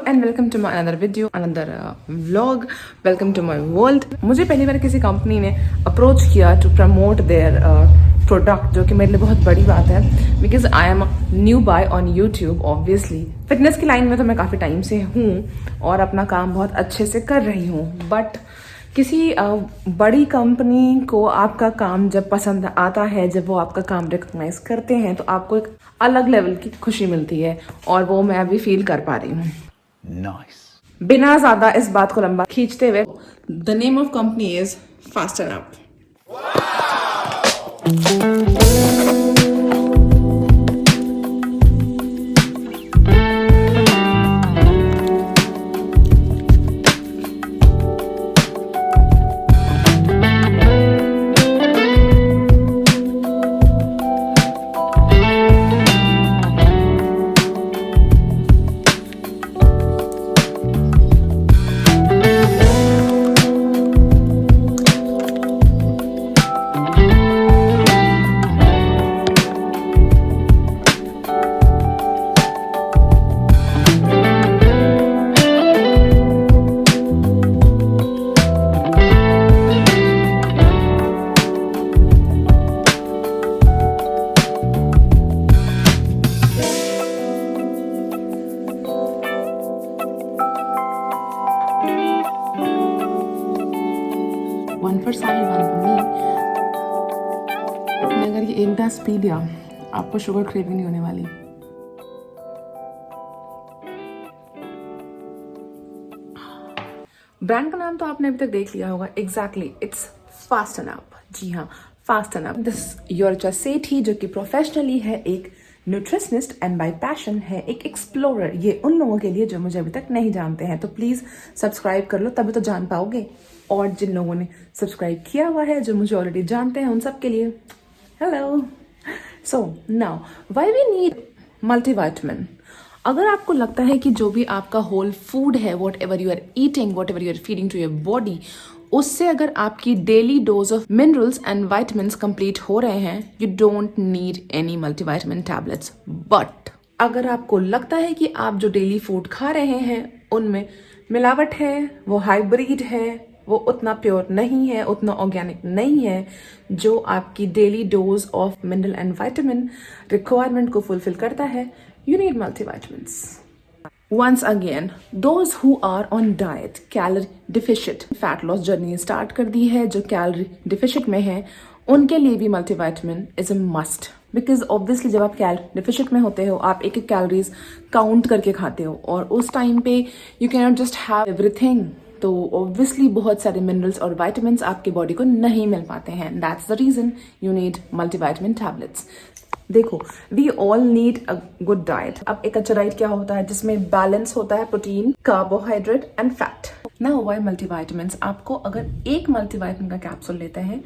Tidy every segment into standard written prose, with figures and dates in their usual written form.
And welcome to my another video, another vlog. Welcome to my world. मुझे पहली बार किसी company ने approach किया टू प्रमोट देयर प्रोडक्ट, जो कि मेरे लिए बहुत बड़ी बात है, because I am newbie on YouTube. Obviously fitness की लाइन में तो मैं काफ़ी टाइम से हूँ और अपना काम बहुत अच्छे से कर रही हूँ, बट किसी बड़ी कंपनी को आपका काम जब पसंद आता है, जब वो आपका काम रिकॉग्नाइज करते हैं, तो आपको एक अलग लेवल की खुशी मिलती है, और वो मैं अभी फील कर पा रही हूँ। Nice. बिना ज्यादा इस बात को लंबा खींचते हुए, the name of company is fasten up. One for Sahil, one for me. अगर ये एक ग्लास पी लिया, आपको शुगर क्रेविंग नहीं होने वाली। ब्रांड का नाम तो आपने अभी तक देख लिया होगा। Exactly, it's fasten up. जी हाँ, fasten up. This your Sethi, जो कि प्रोफेशनली है एक न्यूट्रिशनिस्ट एंड बाय पैशन है एक एक्सप्लोरर। ये उन लोगों के लिए जो मुझे अभी तक नहीं जानते हैं, तो प्लीज सब्सक्राइब कर लो, तभी तो जान पाओगे। और जिन लोगों ने सब्सक्राइब किया हुआ है, जो मुझे ऑलरेडी जानते हैं, उन सब के लिए hello. So now, why we need multivitamin? अगर आपको लगता है कि जो भी आपका होल फूड है, whatever you are eating, whatever you are feeding to your body, उससे अगर आपकी daily dose of minerals and vitamins complete हो रहे हैं, you don't need any multivitamin tablets. But अगर आपको लगता है कि आप जो डेली फूड खा रहे हैं उनमें मिलावट है, वो हाइब्रिड है, वो उतना प्योर नहीं है, उतना ऑर्गेनिक नहीं है, जो आपकी daily dose of mineral and vitamin requirement को फुलफिल करता है, you need multivitamins. Once again, those who are on diet, calorie deficit, fat loss journey start कर दी है, जो calorie deficit में है, उनके लिए भी multivitamin is a must. Because obviously जब आप calorie deficit में होते हो, आप एक एक calories count करके खाते हो, और उस टाइम पे you cannot just have everything. तो obviously बहुत सारे minerals और vitamins आपके body को नहीं मिल पाते हैं. That's the reason you need multivitamin tablets. देखो, we all need a good diet. अब एक अच्छा डाइट क्या होता है? जिसमें बैलेंस होता है, protein, carbohydrate and fat. Now why multivitamins? आपको अगर एक मल्टीविटामिन का कैप्सूल लेते हैं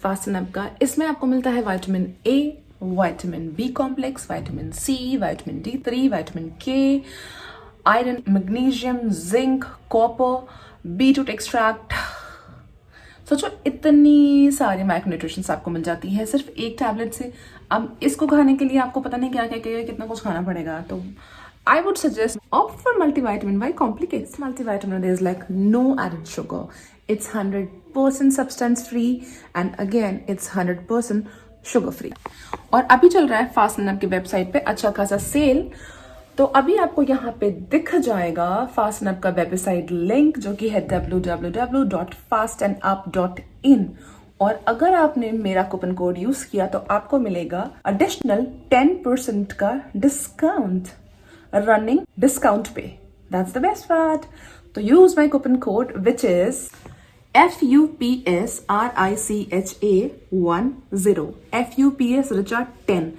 फास्टन अप का, इसमें आपको मिलता है vitamin A, vitamin B complex, vitamin C, vitamin D3, vitamin K, iron, magnesium, zinc, copper, beetroot extract. सोचो, इतनी सारी माइक्रोन्यूट्रिशंस आपको मिल जाती है सिर्फ एक टैबलेट से। अब इसको खाने के लिए आपको पता नहीं क्या क्या क्या कितना कुछ खाना पड़ेगा। तो I would suggest opt for multivitamin. Why complicate? Multivitamin is like no added sugar. It's 100% substance free, and again it's 100% sugar free. और अभी चल रहा है फास्टन अप की वेबसाइट पे अच्छा खासा सेल। तो अभी आपको यहाँ पे दिख जाएगा फास्टन अप का वेबसाइट लिंक, जो कि है www.fastandup.in। और अगर आपने मेरा कूपन कोड यूज किया तो आपको मिलेगा एडिशनल 10% का डिस्काउंट, रनिंग डिस्काउंट पे। That's the best part. तो use my coupon code which is FUPSRICHA10, FUPS Richa 10।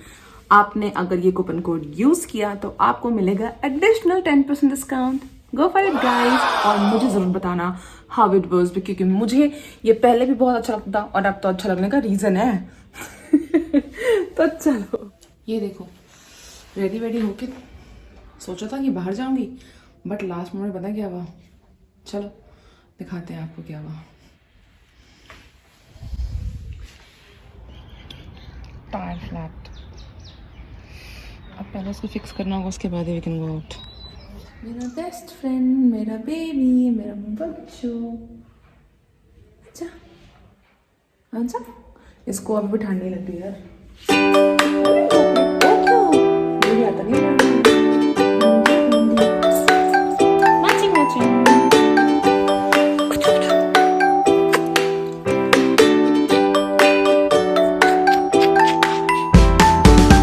आपने अगर ये कूपन कोड यूज किया तो आपको मिलेगा additional 10% discount. Go for it guys, और मुझे जरूर बताना हाउ इट वाज, क्योंकि मुझे ये पहले भी बहुत अच्छा लगता और अब तो अच्छा लगने का रीजन है। तो चलो, ये देखो, रेडी वेडी होके सोचा था कि बाहर जाऊंगी, बट लास्ट मोमेंट पता क्या हुआ? चलो दिखाते हैं आपको क्या हुआ। टायर फ्लैट, अब पहले इसको फिक्स करना होगा, उसके बाद वी कैन गो आउट। मेरा बेस्ट फ्रेंड, मेरा बेबी, मेरा बच्चू। अच्छा अच्छा, इसको अब भी ठंडी लगती है यार। मुझे आता नहीं मैचिंग मैचिंग।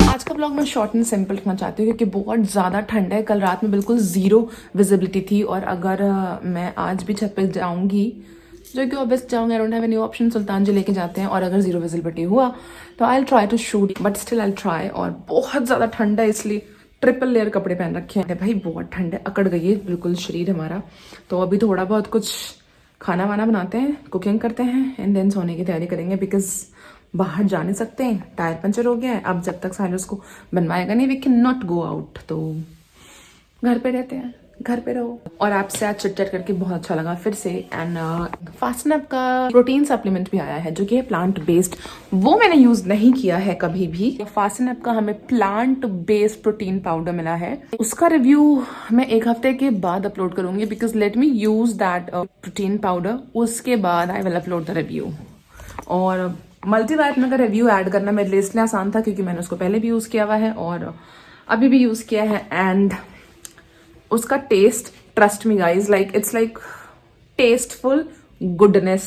आज का ब्लॉग मैं शॉर्ट एंड सिंपल रखना चाहती हूँ क्योंकि बहुत ज़्यादा ठंड है। कल रात में बिल्कुल ज़ीरो विजिबिलिटी थी और अगर मैं आज भी छत पे जाऊँगी, जो कि ऑब्वियस जाऊँगी, I don't have any option, Sultan ji लेके जाते हैं, और अगर ज़ीरो विजिबिलिटी हुआ तो I will try to shoot, but still I will try. और बहुत ज़्यादा ठंड है इसलिए ट्रिपल लेयर कपड़े पहन रखे हैं भाई। बहुत ठंड है, अकड़ गई है बिल्कुल शरीर हमारा। तो अभी थोड़ा बहुत कुछ खाना वाना बनाते हैं, कुकिंग करते हैं, एंड देन सोने की तैयारी करेंगे बिकॉज बाहर जा नहीं सकते हैं, टायर पंचर हो गया है। अब जब तक साइलस को बनवाएगा नहीं, we can not go out, तो घर पे रहते हैं, घर पे रहो। और आपसे आज चिट चैट करके बहुत अच्छा लगा फिर से। एंड फास्टनअप का प्रोटीन सप्लीमेंट भी आया है जो कि है प्लांट बेस्ड, वो मैंने यूज नहीं किया है कभी भी। तो फास्टनअप का हमें प्लांट बेस्ड प्रोटीन पाउडर मिला है, उसका रिव्यू मैं एक हफ्ते के बाद अपलोड करूंगी because let me use that protein powder, उसके बाद I will upload the review. और मल्टीवाइटमिन का रिव्यू ऐड करना मेरे लिए इसलिए आसान था क्योंकि मैंने उसको पहले भी यूज किया हुआ है और अभी भी यूज किया है। एंड उसका taste, trust me guys, like it's like tasteful goodness.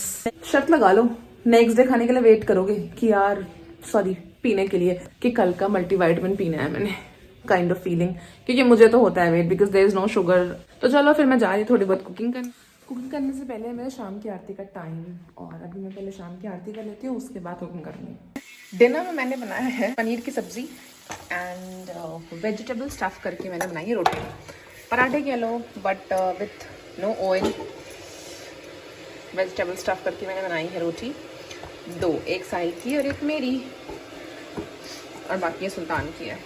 शर्त लगा लो, नेक्स्ट डे खाने के लिए वेट करोगे कि यार, सॉरी, पीने के लिए कि कल का मल्टीवाइटमिन पीना है मैंने, काइंड ऑफ फीलिंग। क्योंकि मुझे तो होता है wait because there is no sugar. तो चलो फिर मैं जा रही थोड़ी बहुत कुकिंग करने से पहले मेरे शाम की आरती का टाइम, और अभी मैं पहले शाम की आरती कर लेती हूँ, उसके बाद कुकिंग करूँगी। डिनर में मैंने बनाया है पनीर की सब्जी एंड वेजिटेबल स्टफ करके मैंने बनाई है रोटी, पराठे कह लो but with no oil. Vegetable stuff करके मैंने बनाई है रोटी, दो, एक साहिल की और एक मेरी, और बाकी ये सुल्तान की है।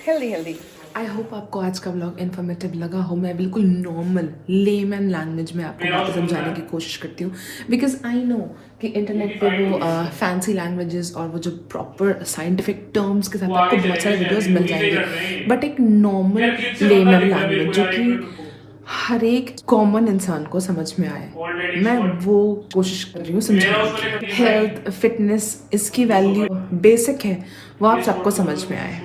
Healthy healthy. आई होप आपको आज का ब्लॉग इन्फॉर्मेटिव लगा हो। मैं बिल्कुल नॉर्मल लेमैन लैंग्वेज में आपको बातें समझाने की कोशिश करती हूँ बिकॉज आई नो कि इंटरनेट पे वो फैंसी लैंग्वेजेस और वो जो प्रॉपर साइंटिफिक टर्म्स के साथ आपको बहुत सारे वीडियोस मिल जाएंगे, बट एक नॉर्मल लेमैन लैंग्वेज जो कि हर एक कॉमन इंसान को समझ में आए, मैं वो कोशिश कर रही हूँ समझाने की। हेल्थ, फिटनेस, इसकी वैल्यू बेसिक है, वो आप सबको समझ में आए,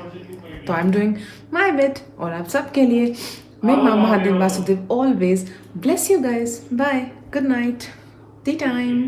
तो I am doing my bit. और आप सबके लिए मैं माँ Mahadev Vasudev always bless you guys. Bye, good night, tea time.